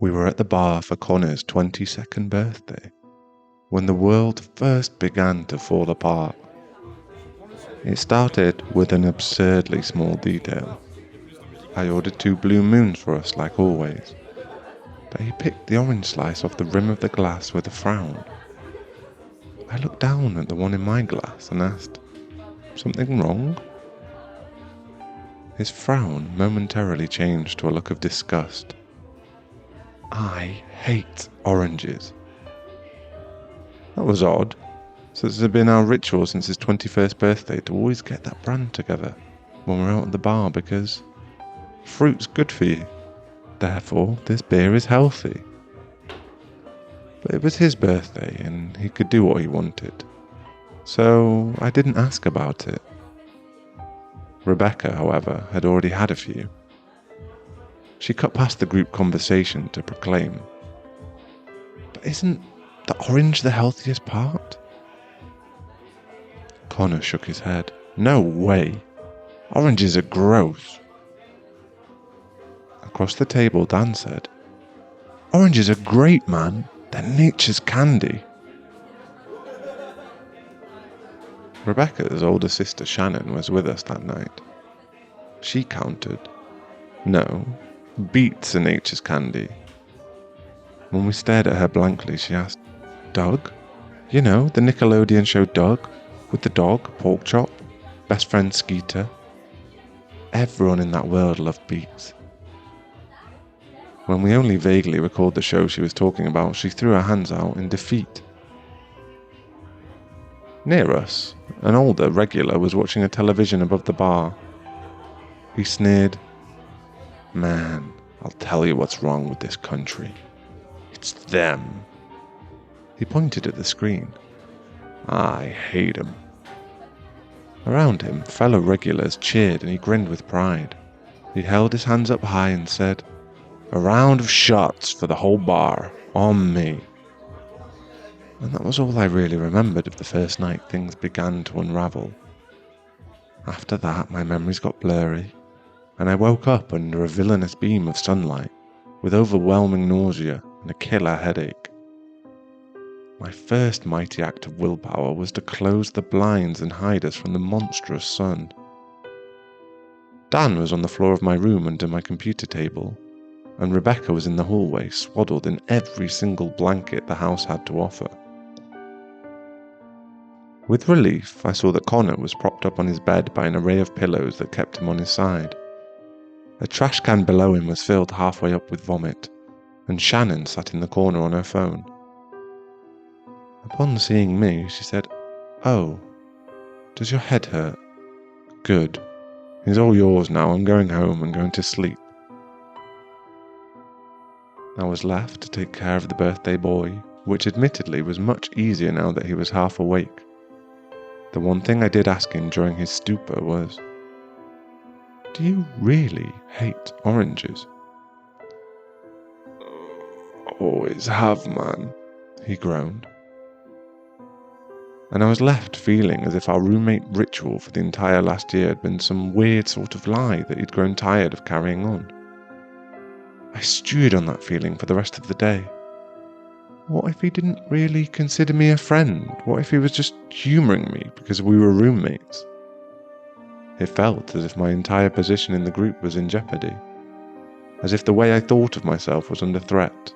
We were at the bar for Connor's 22nd birthday, when the world first began to fall apart. It started with an absurdly small detail. I ordered 2 blue moons for us like always, but he picked the orange slice off the rim of the glass with a frown. I looked down at the one in my glass and asked, "Something wrong?" His frown momentarily changed to a look of disgust. I hate oranges. That was odd, since it had been our ritual since his 21st birthday to always get that brand together when we're out at the bar because fruit's good for you. Therefore, this beer is healthy. But it was his birthday and he could do what he wanted. So I didn't ask about it. Rebecca, however, had already had a few. She cut past the group conversation to proclaim, "But isn't the orange the healthiest part?" Connor shook his head. "No way. Oranges are gross." Across the table, Dan said, "Oranges are great, man. They're nature's candy." Rebecca's older sister Shannon was with us that night. She countered, "No, beets are nature's candy." When we stared at her blankly, she asked, "Doug? You know, the Nickelodeon show Doug, with the dog, Porkchop, best friend Skeeter." Everyone in that world loved beets. When we only vaguely recalled the show she was talking about, she threw her hands out in defeat. Near us, an older regular was watching a television above the bar. He sneered, "Man, I'll tell you what's wrong with this country. It's them." He pointed at the screen. "I hate 'em." Around him, fellow regulars cheered and he grinned with pride. He held his hands up high and said, "A round of shots for the whole bar, on me." And that was all I really remembered of the first night things began to unravel. After that, my memories got blurry, and I woke up under a villainous beam of sunlight, with overwhelming nausea and a killer headache. My first mighty act of willpower was to close the blinds and hide us from the monstrous sun. Dan was on the floor of my room under my computer table, and Rebecca was in the hallway, swaddled in every single blanket the house had to offer. With relief, I saw that Connor was propped up on his bed by an array of pillows that kept him on his side. A trash can below him was filled halfway up with vomit, and Shannon sat in the corner on her phone. Upon seeing me, she said, "Oh, does your head hurt? Good. It's all yours now. I'm going home and going to sleep." I was left to take care of the birthday boy, which admittedly was much easier now that he was half awake. The one thing I did ask him during his stupor was, "Do you really hate oranges?" "Always have, man," he groaned. And I was left feeling as if our roommate ritual for the entire last year had been some weird sort of lie that he'd grown tired of carrying on. I stewed on that feeling for the rest of the day. What if he didn't really consider me a friend? What if he was just humouring me because we were roommates? It felt as if my entire position in the group was in jeopardy, as if the way I thought of myself was under threat.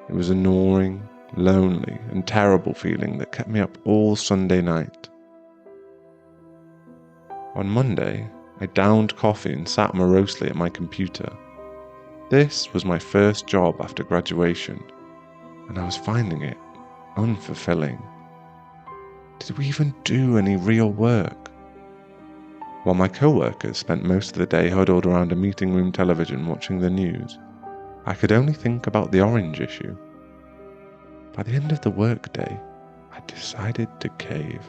It was a gnawing, lonely, and terrible feeling that kept me up all Sunday night. On Monday, I downed coffee and sat morosely at my computer. This was my first job after graduation, and I was finding it unfulfilling. Did we even do any real work? While my co-workers spent most of the day huddled around a meeting room television watching the news, I could only think about the orange issue. By the end of the workday, I decided to cave.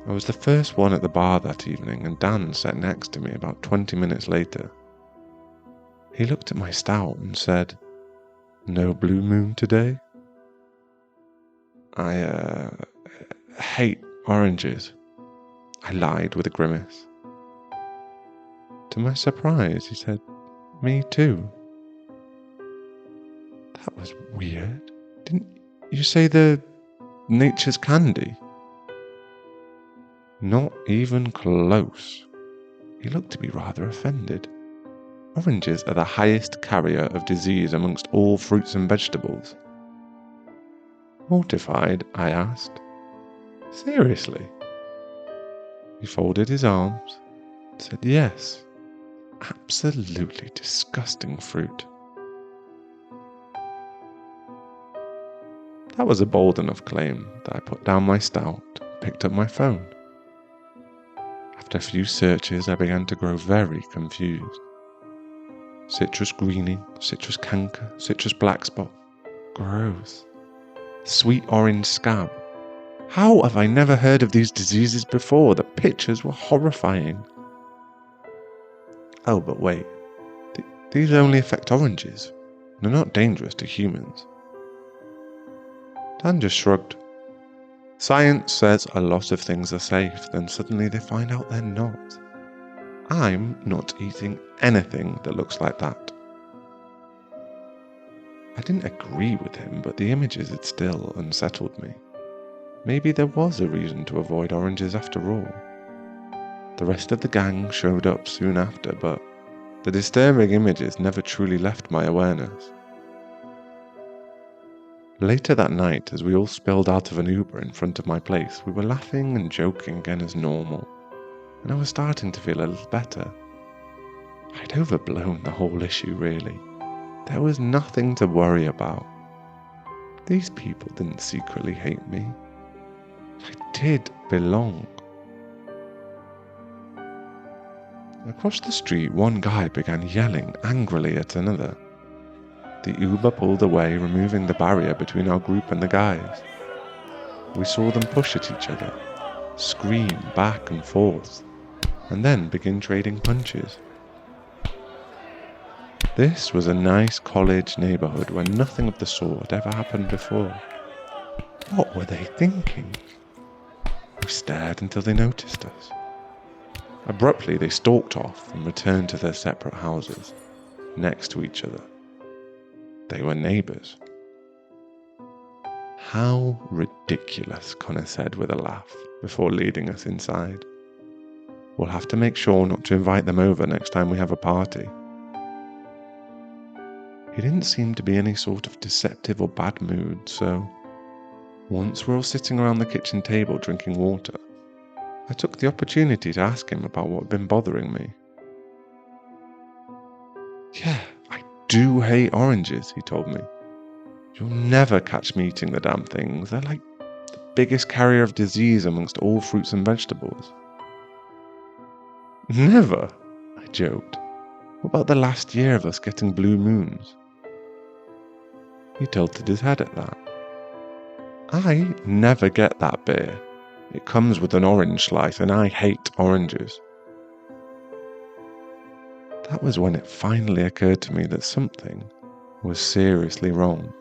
I was the first one at the bar that evening, and Dan sat next to me about 20 minutes later. He looked at my stout and said, "No blue moon today?" I hate oranges," I lied with a grimace. To my surprise, he said, Me too. That was weird. Didn't you say the nature's candy? Not even close. He looked to be rather offended. Oranges are the highest carrier of disease amongst all fruits and vegetables. Mortified, I asked, "Seriously?" He folded his arms and said yes. Absolutely disgusting fruit. That was a bold enough claim that I put down my stout and picked up my phone. After a few searches, I began to grow very confused. Citrus greening, citrus canker, citrus black spot. Gross. Sweet orange scab. How have I never heard of these diseases before? The pictures were horrifying. Oh, but wait. These only affect oranges. They're not dangerous to humans. Dan just shrugged. Science says a lot of things are safe, then suddenly they find out they're not. I'm not eating anything that looks like that. I didn't agree with him, but the images had still unsettled me. Maybe there was a reason to avoid oranges after all. The rest of the gang showed up soon after, but the disturbing images never truly left my awareness. Later that night, as we all spilled out of an Uber in front of my place, we were laughing and joking again as normal, and I was starting to feel a little better. I'd overblown the whole issue, really. There was nothing to worry about. These people didn't secretly hate me. I did belong. Across the street, one guy began yelling angrily at another. The Uber pulled away, removing the barrier between our group and the guys. We saw them push at each other, scream back and forth, and then begin trading punches. This was a nice college neighborhood where nothing of the sort ever happened before. What were they thinking? We stared until they noticed us. Abruptly, they stalked off and returned to their separate houses, next to each other. They were neighbors. How ridiculous, Connor said with a laugh before leading us inside. We'll have to make sure not to invite them over next time we have a party. He didn't seem to be any sort of deceptive or bad mood, so once we're all sitting around the kitchen table drinking water, I took the opportunity to ask him about what had been bothering me. Yeah, I do hate oranges, he told me. You'll never catch me eating the damn things. They're like the biggest carrier of disease amongst all fruits and vegetables. Never, I joked. What about the last year of us getting blue moons? He tilted his head at that. I never get that beer. It comes with an orange slice and I hate oranges. That was when it finally occurred to me that something was seriously wrong,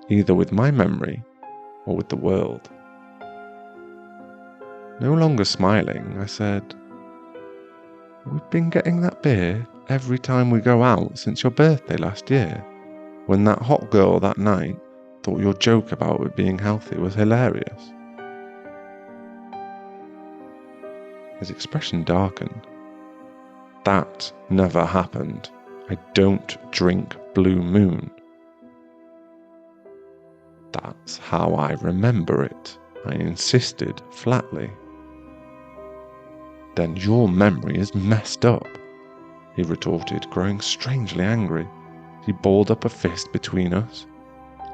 either with my memory or with the world. No longer smiling, I said, "We've been getting that beer every time we go out since your birthday last year, when that hot girl that night thought your joke about it being healthy was hilarious." His expression darkened. That never happened. I don't drink Blue Moon. That's how I remember it, I insisted flatly. Then your memory is messed up, he retorted, growing strangely angry. He balled up a fist between us.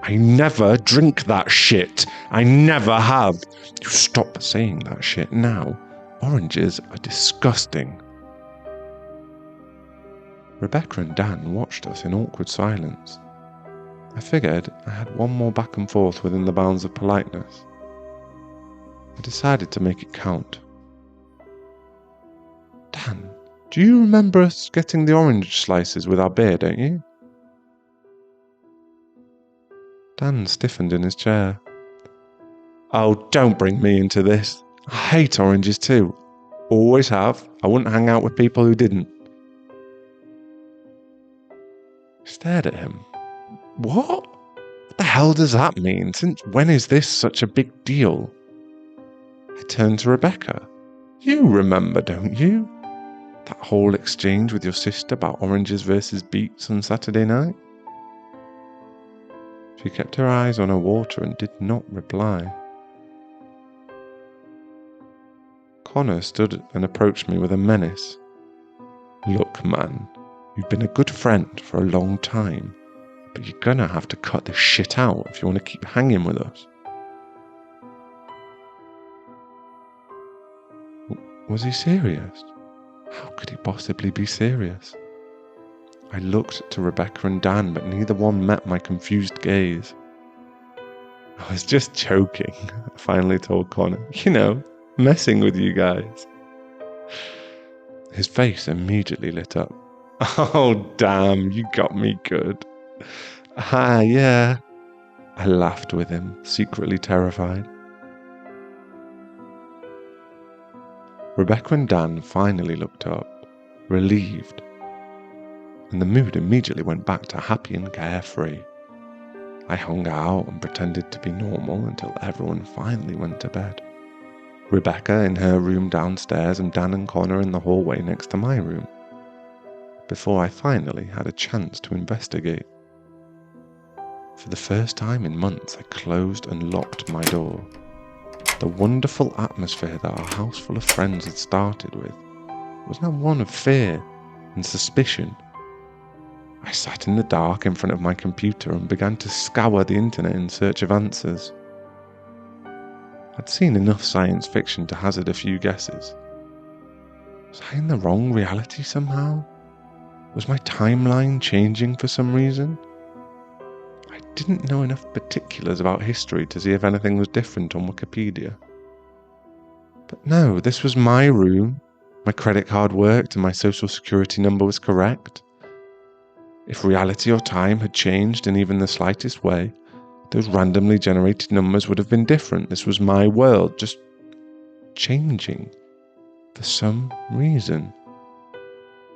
I never drink that shit. I never have. You stop saying that shit now. Oranges are disgusting. Rebecca and Dan watched us in awkward silence. I figured I had one more back and forth within the bounds of politeness. I decided to make it count. Dan, do you remember us getting the orange slices with our beer, don't you? Dan stiffened in his chair. Oh, don't bring me into this. I hate oranges too. Always have. I wouldn't hang out with people who didn't. stared at him. What? What the hell does that mean? Since when is this such a big deal? I turned to Rebecca. You remember, don't you? That whole exchange with your sister about oranges versus beets on Saturday night? She kept her eyes on her water and did not reply. Connor stood and approached me with a menace. Look, man, you've been a good friend for a long time, but you're gonna have to cut this shit out if you want to keep hanging with us. Was he serious? How could he possibly be serious? I looked to Rebecca and Dan, but neither one met my confused gaze. I was just joking, I finally told Connor. You know, messing with you guys. His face immediately lit up. Oh, damn, you got me good. Ah, yeah. I laughed with him, secretly terrified. Rebecca and Dan finally looked up, relieved, and the mood immediately went back to happy and carefree. I hung out and pretended to be normal until everyone finally went to bed. Rebecca in her room downstairs and Dan and Connor in the hallway next to my room, before I finally had a chance to investigate. For the first time in months, I closed and locked my door. The wonderful atmosphere that our house full of friends had started with was now one of fear and suspicion. I sat in the dark in front of my computer and began to scour the internet in search of answers. I'd seen enough science fiction to hazard a few guesses. Was I in the wrong reality somehow? Was my timeline changing for some reason? I didn't know enough particulars about history to see if anything was different on Wikipedia. But no, this was my room. My credit card worked and my social security number was correct. If reality or time had changed in even the slightest way, those randomly generated numbers would have been different. This was my world, just changing for some reason.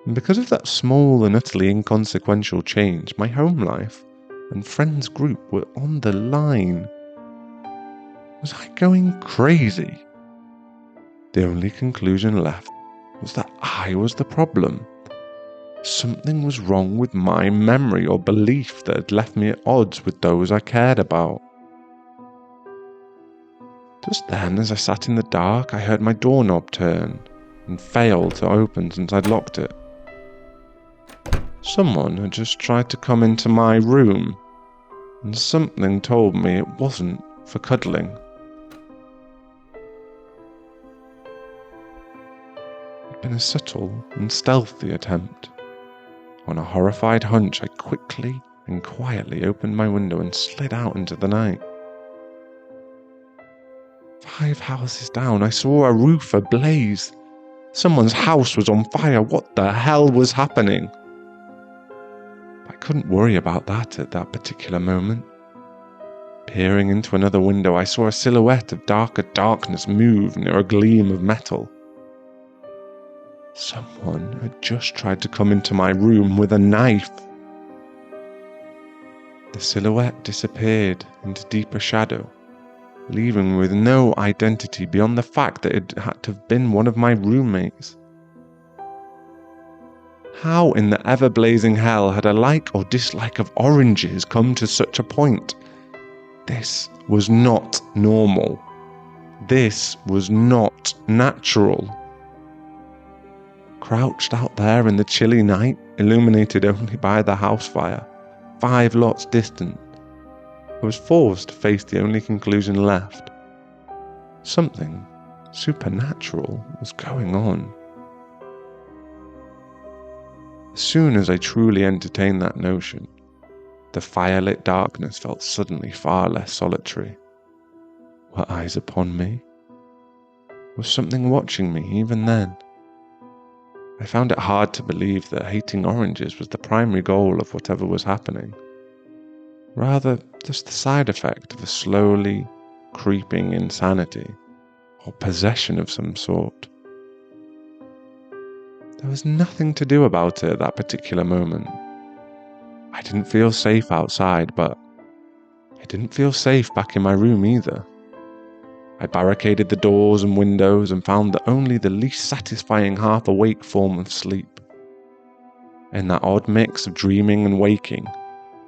And because of that small and utterly inconsequential change, my home life and friends group were on the line. Was I going crazy? The only conclusion left was that I was the problem. Something was wrong with my memory or belief that had left me at odds with those I cared about. Just then, as I sat in the dark, I heard my doorknob turn and fail to open since I'd locked it. Someone had just tried to come into my room, and something told me it wasn't for cuddling. It'd been a subtle and stealthy attempt. On a horrified hunch, I quickly and quietly opened my window and slid out into the night. 5 houses down, I saw a roof ablaze. Someone's house was on fire. What the hell was happening? I couldn't worry about that at that particular moment. Peering into another window, I saw a silhouette of darker darkness move near a gleam of metal. Someone had just tried to come into my room with a knife. The silhouette disappeared into deeper shadow, leaving me with no identity beyond the fact that it had to have been one of my roommates. How in the ever-blazing hell had a like or dislike of oranges come to such a point? This was not normal. This was not natural. Crouched out there in the chilly night, illuminated only by the house fire, 5 lots distant, I was forced to face the only conclusion left. Something supernatural was going on. As soon as I truly entertained that notion, the firelit darkness felt suddenly far less solitary. Were eyes upon me? Was something watching me even then? I found it hard to believe that hating oranges was the primary goal of whatever was happening. Rather, just the side effect of a slowly creeping insanity or possession of some sort. There was nothing to do about it at that particular moment. I didn't feel safe outside, but I didn't feel safe back in my room either. I barricaded the doors and windows and found that only the least satisfying half-awake form of sleep. In that odd mix of dreaming and waking,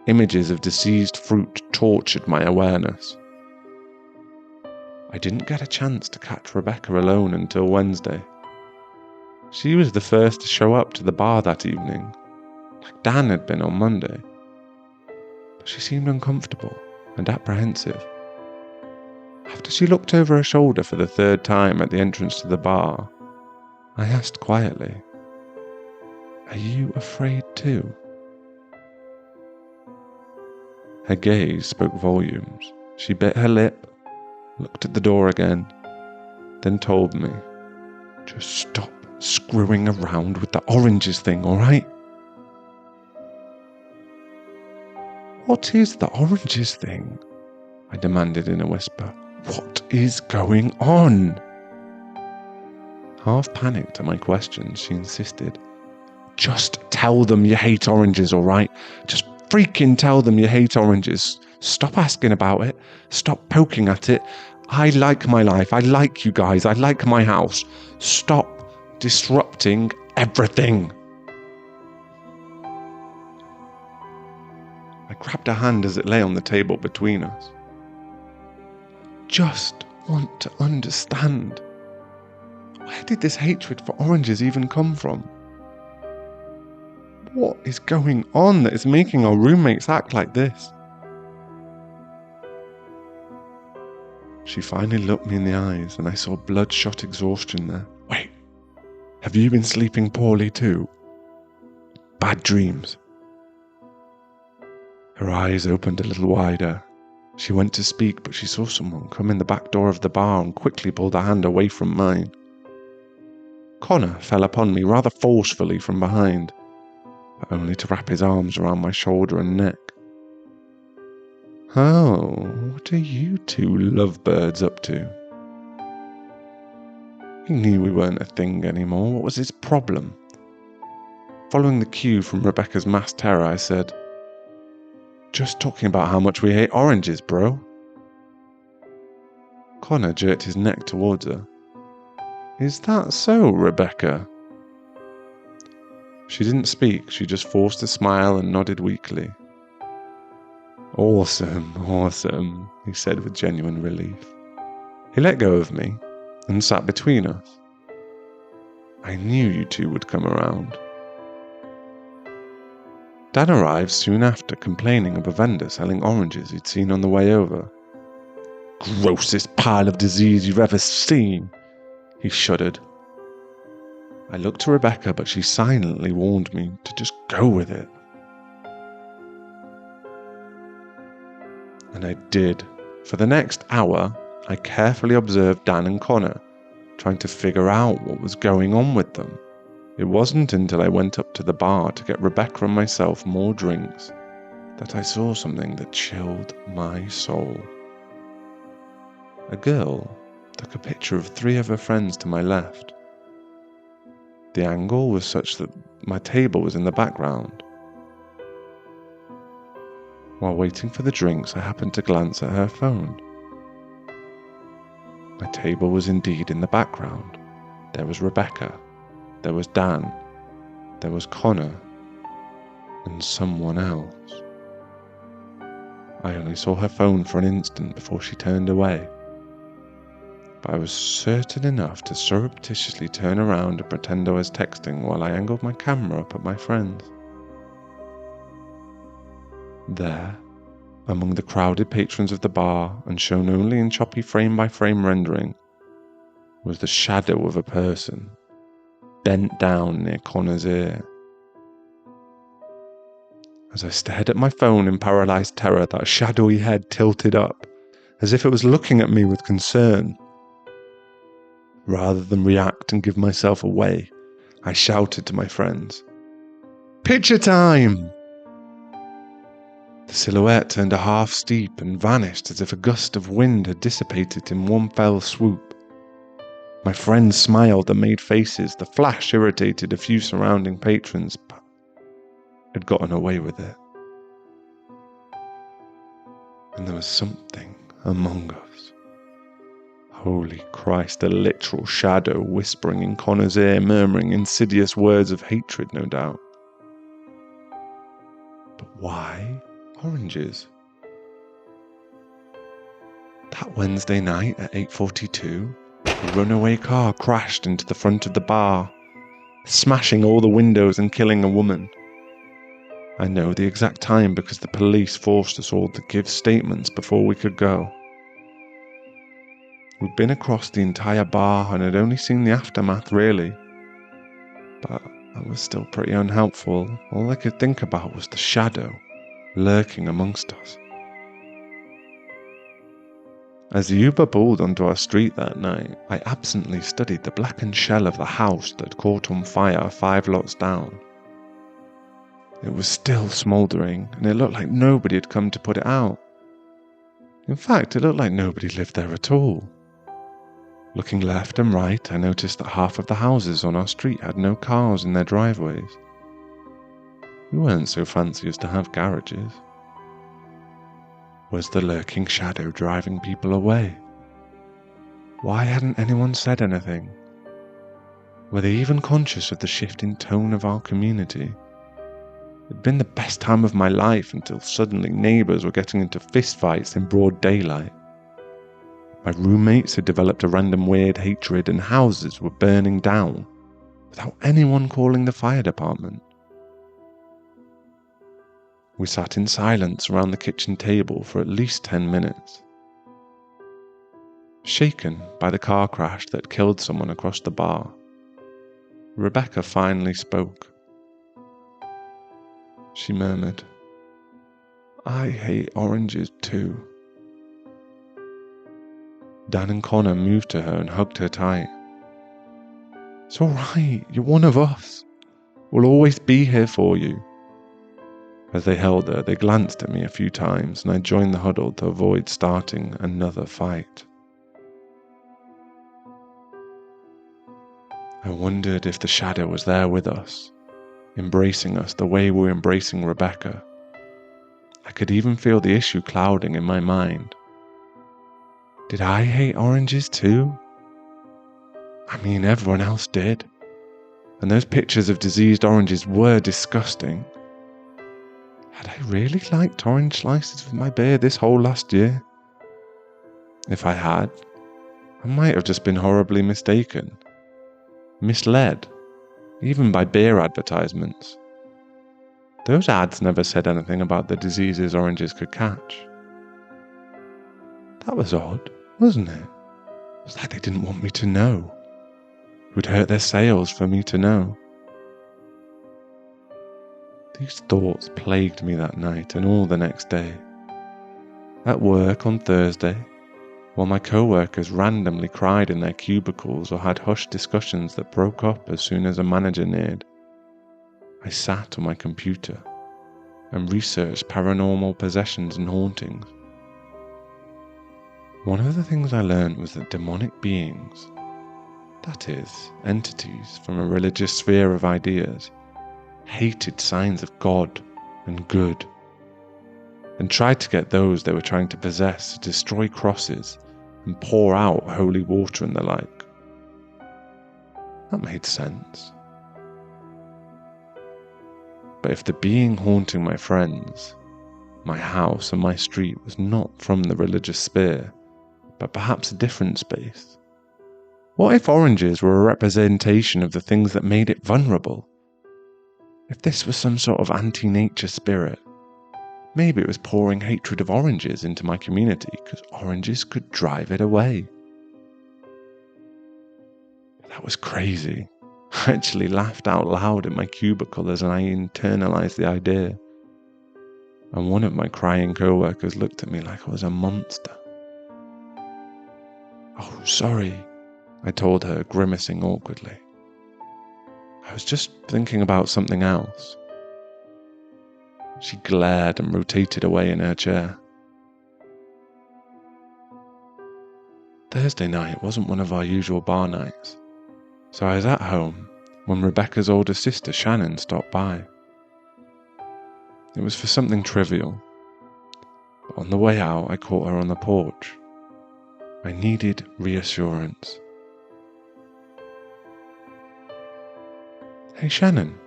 images of deceased fruit tortured my awareness. I didn't get a chance to catch Rebecca alone until Wednesday. She was the first to show up to the bar that evening, like Dan had been on Monday. But she seemed uncomfortable and apprehensive. After she looked over her shoulder for the third time at the entrance to the bar, I asked quietly, "Are you afraid too?" Her gaze spoke volumes. She bit her lip, looked at the door again, then told me, "Just stop screwing around with the oranges thing, alright?" "What is the oranges thing?" I demanded in a whisper. "What is going on?" Half panicked at my questions, she insisted. "Just tell them you hate oranges, alright? Just freaking tell them you hate oranges. Stop asking about it. Stop poking at it. I like my life. I like you guys. I like my house. Stop disrupting everything." I grabbed her hand as it lay on the table between us. "Just want to understand. Where did this hatred for oranges even come from? What is going on that is making our roommates act like this?" She finally looked me in the eyes and I saw bloodshot exhaustion there. "Wait, have you been sleeping poorly too? Bad dreams?" Her eyes opened a little wider. She went to speak, but she saw someone come in the back door of the bar and quickly pulled her hand away from mine. Connor fell upon me rather forcefully from behind, but only to wrap his arms around my shoulder and neck. "Oh, what are you two lovebirds up to?" He knew we weren't a thing anymore. What was his problem? Following the cue from Rebecca's mass terror, I said, "Just talking about how much we hate oranges, bro." Connor jerked his neck towards her. "Is that so, Rebecca?" She didn't speak, she just forced a smile and nodded weakly. Awesome, he said with genuine relief. He let go of me and sat between us. "I knew you two would come around." Dan arrived soon after, complaining of a vendor selling oranges he'd seen on the way over. "Grossest pile of disease you've ever seen," he shuddered. I looked to Rebecca, but she silently warned me to just go with it. And I did. For the next hour, I carefully observed Dan and Connor, trying to figure out what was going on with them. It wasn't until I went up to the bar to get Rebecca and myself more drinks that I saw something that chilled my soul. A girl took a picture of 3 of her friends to my left. The angle was such that my table was in the background. While waiting for the drinks, I happened to glance at her phone. My table was indeed in the background. There was Rebecca. There was Dan, there was Connor, and someone else. I only saw her phone for an instant before she turned away, but I was certain enough to surreptitiously turn around and pretend I was texting while I angled my camera up at my friends. There, among the crowded patrons of the bar and shown only in choppy frame-by-frame rendering, was the shadow of a person, bent down near Connor's ear. As I stared at my phone in paralysed terror, that shadowy head tilted up, as if it was looking at me with concern. Rather than react and give myself away, I shouted to my friends, "Picture time!" The silhouette turned a half steep and vanished as if a gust of wind had dissipated it in one fell swoop. My friends smiled and made faces. The flash irritated a few surrounding patrons, but had gotten away with it. and there was something among us. Holy Christ, a literal shadow whispering in Connor's ear, murmuring insidious words of hatred, no doubt. But why oranges? That Wednesday night at 8:42, a runaway car crashed into the front of the bar, smashing all the windows and killing a woman. I know the exact time because the police forced us all to give statements before we could go. We'd been across the entire bar and had only seen the aftermath really, but that was still pretty unhelpful. All I could think about was the shadow lurking amongst us. As the Uber pulled onto our street that night, I absently studied the blackened shell of the house that caught on fire 5 lots down. It was still smouldering, and it looked like nobody had come to put it out. In fact, it looked like nobody lived there at all. Looking left and right, I noticed that half of the houses on our street had no cars in their driveways. We weren't so fancy as to have garages. Was the lurking shadow driving people away? Why hadn't anyone said anything? Were they even conscious of the shifting tone of our community? It'd been the best time of my life until suddenly neighbours were getting into fistfights in broad daylight. My roommates had developed a random weird hatred and houses were burning down without anyone calling the fire department. We sat in silence around the kitchen table for at least 10 minutes. Shaken by the car crash that killed someone across the bar, Rebecca finally spoke. She murmured, "I hate oranges too." Dan and Connor moved to her and hugged her tight. "It's alright, you're one of us. We'll always be here for you." As they held her, they glanced at me a few times and I joined the huddle to avoid starting another fight. I wondered if the shadow was there with us, embracing us the way we were embracing Rebecca. I could even feel the issue clouding in my mind. Did I hate oranges too? I mean, everyone else did. And those pictures of diseased oranges were disgusting. Had I really liked orange slices with my beer this whole last year? If I had, I might have just been horribly mistaken, misled, even by beer advertisements. Those ads never said anything about the diseases oranges could catch. That was odd, wasn't it? It was like they didn't want me to know. It would hurt their sales for me to know. These thoughts plagued me that night and all the next day. At work on Thursday, while my co-workers randomly cried in their cubicles or had hushed discussions that broke up as soon as a manager neared, I sat on my computer and researched paranormal possessions and hauntings. One of the things I learned was that demonic beings, that is, entities from a religious sphere of ideas, hated signs of God and good, and tried to get those they were trying to possess to destroy crosses and pour out holy water and the like. That made sense. But if the being haunting my friends, my house and my street was not from the religious sphere, but perhaps a different space, what if oranges were a representation of the things that made it vulnerable? If this was some sort of anti-nature spirit, maybe it was pouring hatred of oranges into my community because oranges could drive it away. That was crazy. I actually laughed out loud in my cubicle as I internalized the idea. And one of my crying co-workers looked at me like I was a monster. "Oh, sorry," I told her, grimacing awkwardly. "I was just thinking about something else." She glared and rotated away in her chair. Thursday night wasn't one of our usual bar nights, so I was at home when Rebecca's older sister Shannon stopped by. It was for something trivial. But on the way out, I caught her on the porch. I needed reassurance. Hey Shannon,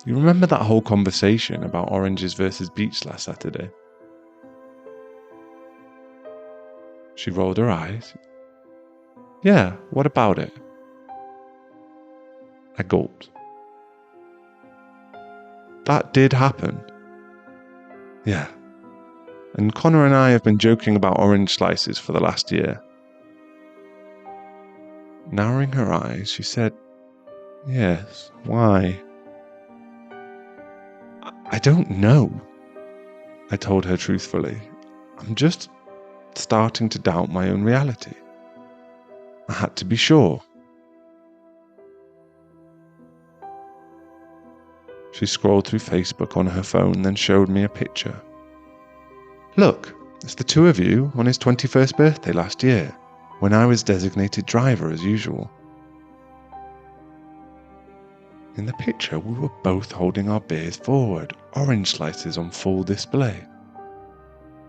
you remember that whole conversation about oranges versus beets last Saturday? She rolled her eyes. Yeah, what about it? I gulped. That did happen. Yeah. And Connor and I have been joking about orange slices for the last year. Narrowing her eyes, she said, Yes, why? I don't know, I told her truthfully. I'm just starting to doubt my own reality. I had to be sure. She scrolled through Facebook on her phone, then showed me a picture. Look, it's the two of you on his 21st birthday last year, when I was designated driver as usual. In the picture, we were both holding our beers forward, orange slices on full display.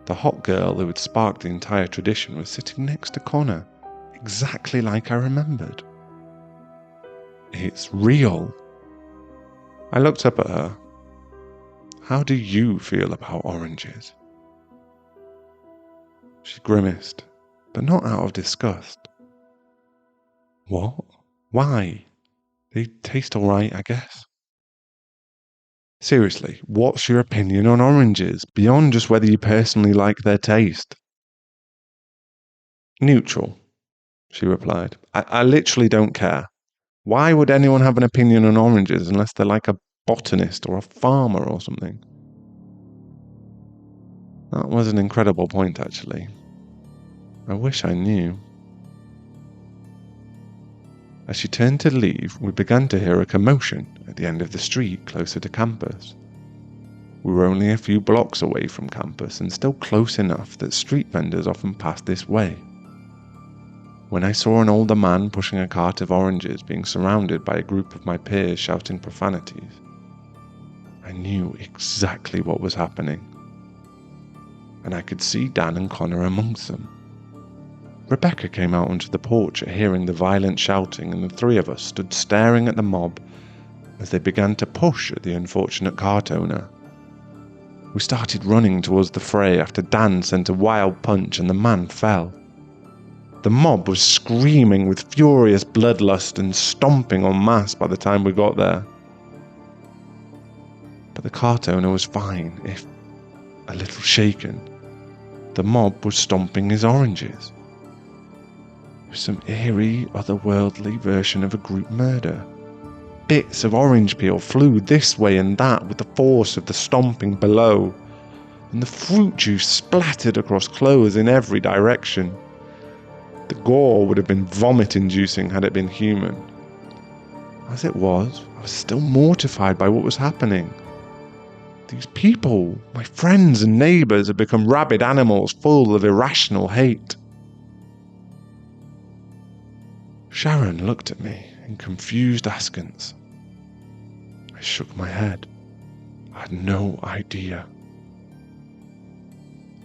The hot girl who had sparked the entire tradition was sitting next to Connor, exactly like I remembered. It's real. I looked up at her. How do you feel about oranges? She grimaced, but not out of disgust. What? Why? They taste alright, I guess. Seriously, what's your opinion on oranges, beyond just whether you personally like their taste? Neutral, she replied. I literally don't care. Why would anyone have an opinion on oranges unless they're like a botanist or a farmer or something? That was an incredible point, actually. I wish I knew. As she turned to leave, we began to hear a commotion at the end of the street closer to campus. We were only a few blocks away from campus and still close enough that street vendors often passed this way. When I saw an older man pushing a cart of oranges being surrounded by a group of my peers shouting profanities, I knew exactly what was happening. And I could see Dan and Connor amongst them. Rebecca came out onto the porch at hearing the violent shouting, and the three of us stood staring at the mob as they began to push at the unfortunate cart owner. We started running towards the fray after Dan sent a wild punch and the man fell. The mob was screaming with furious bloodlust and stomping en masse by the time we got there. But the cart owner was fine, if a little shaken. The mob was stomping his oranges. It was some eerie, otherworldly version of a group murder. Bits of orange peel flew this way and that with the force of the stomping below, and the fruit juice splattered across clothes in every direction. The gore would have been vomit-inducing had it been human. As it was, I was still mortified by what was happening. These people, my friends and neighbours, had become rabid animals full of irrational hate. Sharon looked at me in confused askance. I shook my head. I had no idea.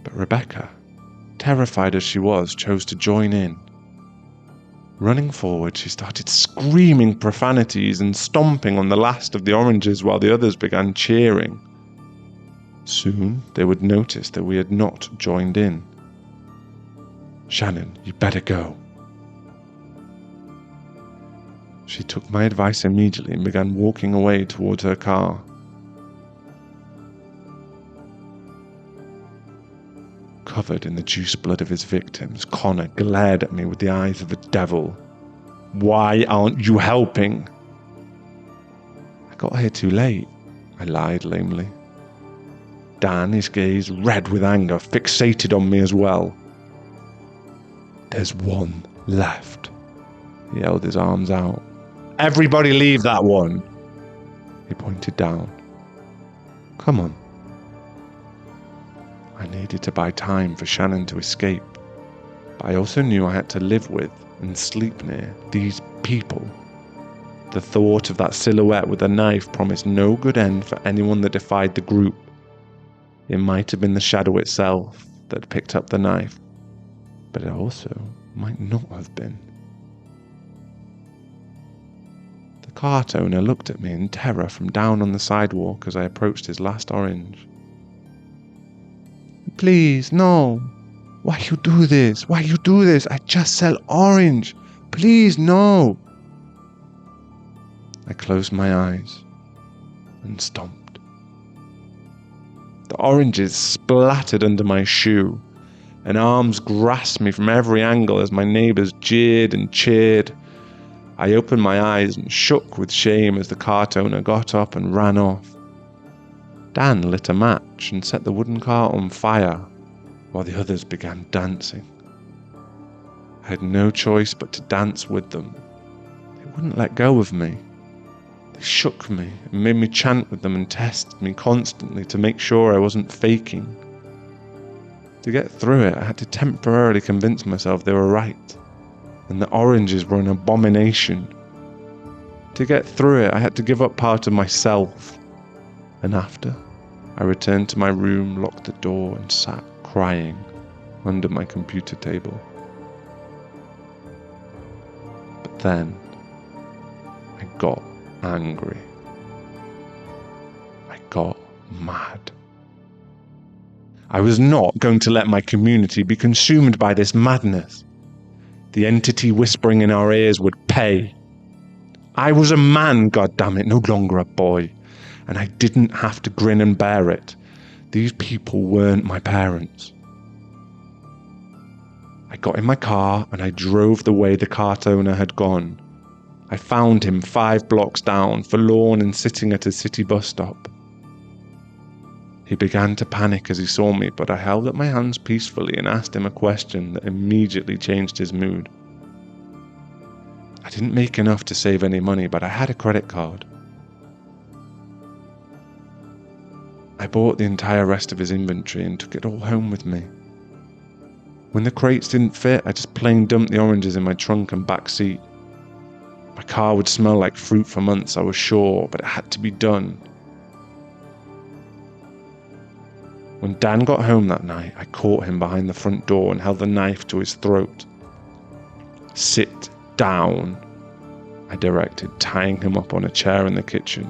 But Rebecca, terrified as she was, chose to join in. Running forward, she started screaming profanities and stomping on the last of the oranges while the others began cheering. Soon they would notice that we had not joined in. Shannon, you better go. She took my advice immediately and began walking away towards her car. Covered in the juice blood of his victims, Connor glared at me with the eyes of a devil. Why aren't you helping? I got here too late, I lied lamely. Dan, his gaze red with anger, fixated on me as well. There's one left. He held his arms out. Everybody leave that one. He pointed down. Come on. I needed to buy time for Shannon to escape, but I also knew I had to live with and sleep near these people. The thought of that silhouette with a knife promised no good end for anyone that defied the group. It might have been the shadow itself that picked up the knife, but it also might not have been. The cart owner looked at me in terror from down on the sidewalk as I approached his last orange. "Please, no. Why you do this? Why you do this? I just sell orange. Please, no." I closed my eyes and stomped. The oranges splattered under my shoe, and arms grasped me from every angle as my neighbours jeered and cheered. I opened my eyes and shook with shame as the cart owner got up and ran off. Dan lit a match and set the wooden cart on fire, while the others began dancing. I had no choice but to dance with them. They wouldn't let go of me. They shook me and made me chant with them and tested me constantly to make sure I wasn't faking. To get through it, I had to temporarily convince myself they were right, and the oranges were an abomination. To get through it, I had to give up part of myself, and after, I returned to my room, locked the door, and sat crying under my computer table. But then, I got angry. I got mad. I was not going to let my community be consumed by this madness. The entity whispering in our ears would pay. I was a man, goddammit, no longer a boy, and I didn't have to grin and bear it. These people weren't my parents. I got in my car and I drove the way the cart owner had gone. I found him 5 blocks down, forlorn and sitting at a city bus stop. He began to panic as he saw me, but I held up my hands peacefully and asked him a question that immediately changed his mood. I didn't make enough to save any money, but I had a credit card. I bought the entire rest of his inventory and took it all home with me. When the crates didn't fit, I just plain dumped the oranges in my trunk and back seat. My car would smell like fruit for months, I was sure, but it had to be done. When Dan got home that night, I caught him behind the front door and held the knife to his throat. "Sit down," I directed, tying him up on a chair in the kitchen.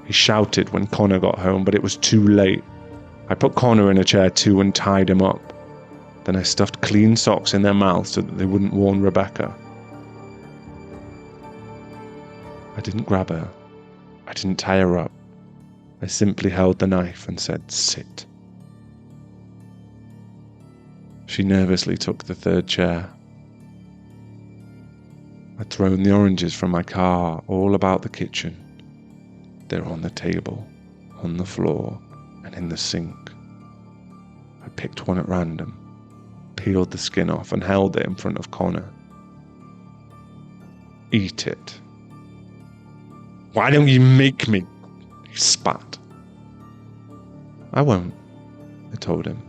He shouted when Connor got home, but it was too late. I put Connor in a chair too and tied him up. Then I stuffed clean socks in their mouths so that they wouldn't warn Rebecca. I didn't grab her. I didn't tie her up. I simply held the knife and said, "Sit." She nervously took the third chair. I'd thrown the oranges from my car all about the kitchen. They're on the table, on the floor, and in the sink. I picked one at random, peeled the skin off, and held it in front of Connor. "Eat it." "Why don't you make me?" he spat. "I won't," I told him.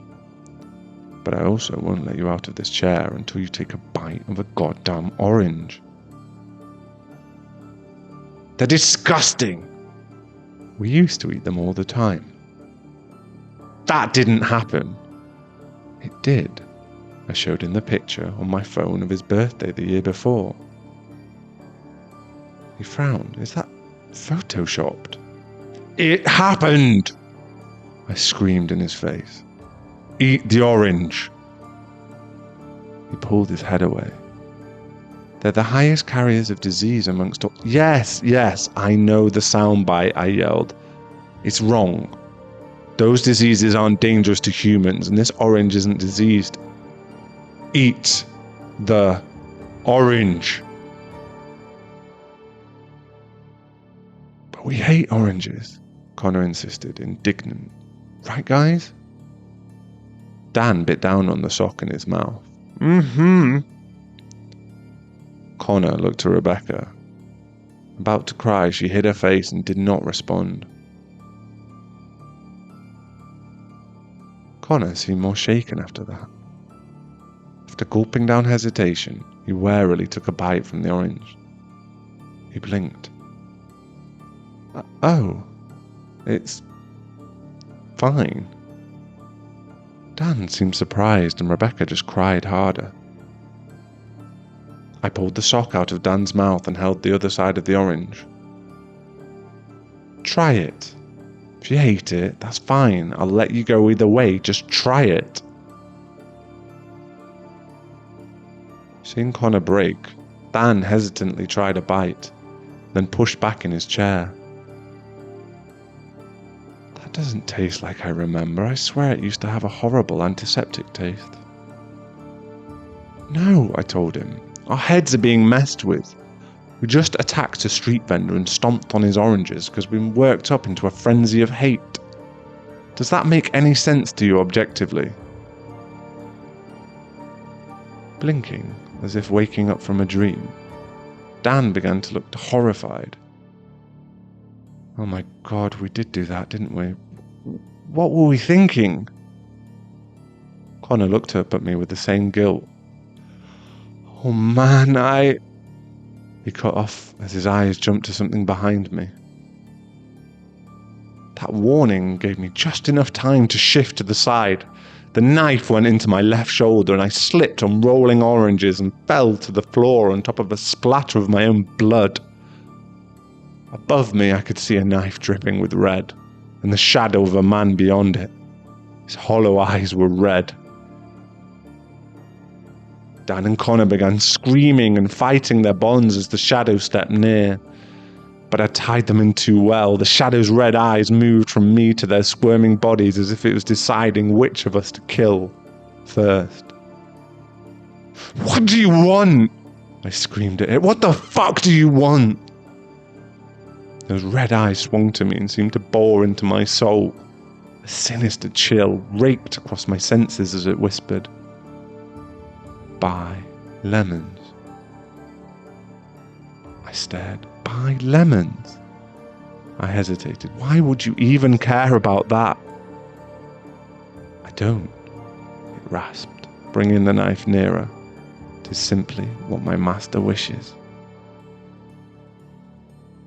"But I also won't let you out of this chair until you take a bite of a goddamn orange." "They're disgusting." "We used to eat them all the time." "That didn't happen." "It did." I showed him the picture on my phone of his birthday the year before. He frowned. "Is that photoshopped?" "It happened!" I screamed in his face. "Eat the orange." He pulled his head away. "They're the highest carriers of disease amongst all—" Yes, I know the soundbite," I yelled. "It's wrong. Those diseases aren't dangerous to humans, and this orange isn't diseased. Eat the orange." "But we hate oranges," Connor insisted, indignant. "Right, guys?" Dan bit down on the sock in his mouth. "Mm-hmm." Connor looked to Rebecca. About to cry, she hid her face and did not respond. Connor seemed more shaken after that. After gulping down hesitation, he warily took a bite from the orange. He blinked. "Oh." It's fine. Dan seemed surprised and Rebecca just cried harder. I pulled the sock out of Dan's mouth and held the other side of the orange. Try it. If you hate it, that's fine. I'll let you go either way. Just try it. Seeing Connor break, Dan hesitantly tried a bite, then pushed back in his chair. That doesn't taste like I remember. I swear it used to have a horrible antiseptic taste. No, I told him. Our heads are being messed with. We just attacked a street vendor and stomped on his oranges because we've been worked up into a frenzy of hate. Does that make any sense to you objectively? Blinking, as if waking up from a dream, Dan began to look horrified. Oh my God, we did do that, didn't we? What were we thinking? Connor looked up at me with the same guilt. Oh man, He cut off as his eyes jumped to something behind me. That warning gave me just enough time to shift to the side. The knife went into my left shoulder and I slipped on rolling oranges and fell to the floor on top of a splatter of my own blood. Above me I could see a knife dripping with red and the shadow of a man beyond it. His hollow eyes were red. Dan and Connor began screaming and fighting their bonds as the shadow stepped near. But I tied them in too well. The shadow's red eyes moved from me to their squirming bodies as if it was deciding which of us to kill first. What do you want? I screamed at it. What the fuck do you want? Those red eyes swung to me and seemed to bore into my soul. A sinister chill raked across my senses as it whispered, "Buy lemons." I stared. Buy lemons? I hesitated. Why would you even care about that? I don't, it rasped, bringing the knife nearer. It is simply what my master wishes.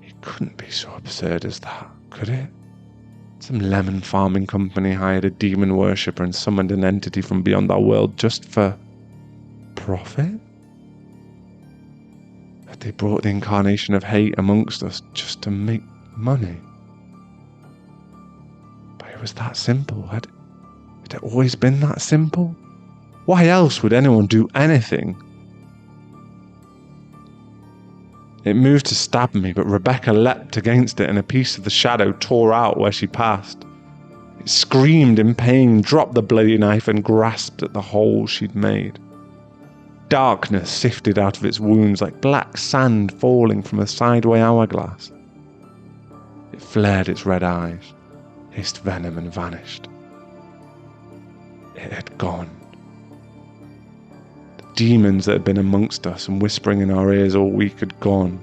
It couldn't be so absurd as that, could it? Some lemon farming company hired a demon worshipper and summoned an entity from beyond our world just for profit? Had they brought the incarnation of hate amongst us just to make money? But it was that simple. Had it always been that simple? Why else would anyone do anything? It moved to stab me, but Rebecca leapt against it and a piece of the shadow tore out where she passed. It screamed in pain, dropped the bloody knife and grasped at the hole she'd made. Darkness sifted out of its wounds like black sand falling from a sideway hourglass. It flared its red eyes, hissed venom and vanished. It had gone. The demons that had been amongst us and whispering in our ears all week had gone.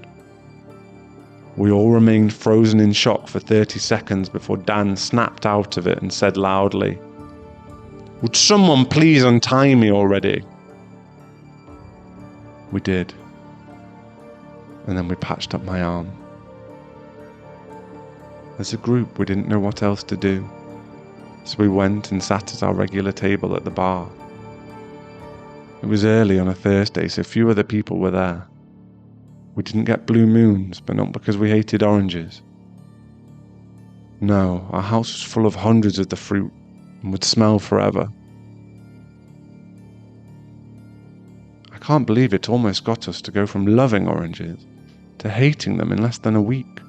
We all remained frozen in shock for 30 seconds before Dan snapped out of it and said loudly, "Would someone please untie me already?" We did. And then we patched up my arm. As a group, we didn't know what else to do, so we went and sat at our regular table at the bar. It was early on a Thursday, so few other people were there. We didn't get blue moons, but not because we hated oranges. No, our house was full of hundreds of the fruit and would smell forever. I can't believe it almost got us to go from loving oranges to hating them in less than a week,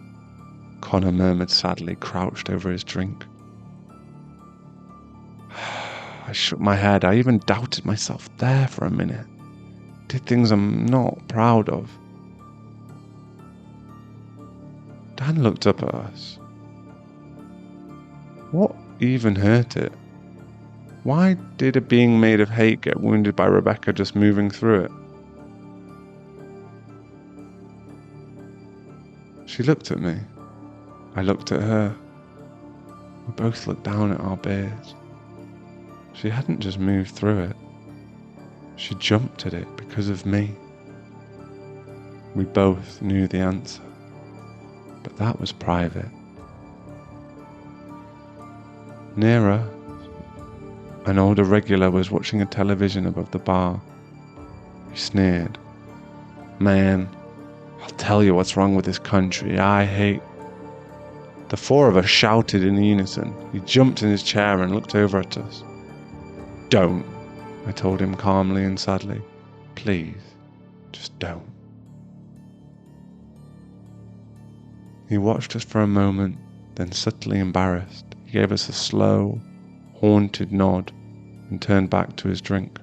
Connor murmured sadly, crouched over his drink. I shook my head. I even doubted myself there for a minute. Did things I'm not proud of. Dan looked up at us. What even hurt it? Why did a being made of hate get wounded by Rebecca just moving through it? She looked at me. I looked at her. We both looked down at our beards. She hadn't just moved through it. She jumped at it because of me. We both knew the answer, but that was private. Nearer, an older regular was watching a television above the bar. He sneered. "Man, I'll tell you what's wrong with this country. I hate..." The four of us shouted in unison. He jumped in his chair and looked over at us. "Don't," I told him calmly and sadly. "Please, just don't." He watched us for a moment, then subtly embarrassed, he gave us a slow, haunted nod and turned back to his drink.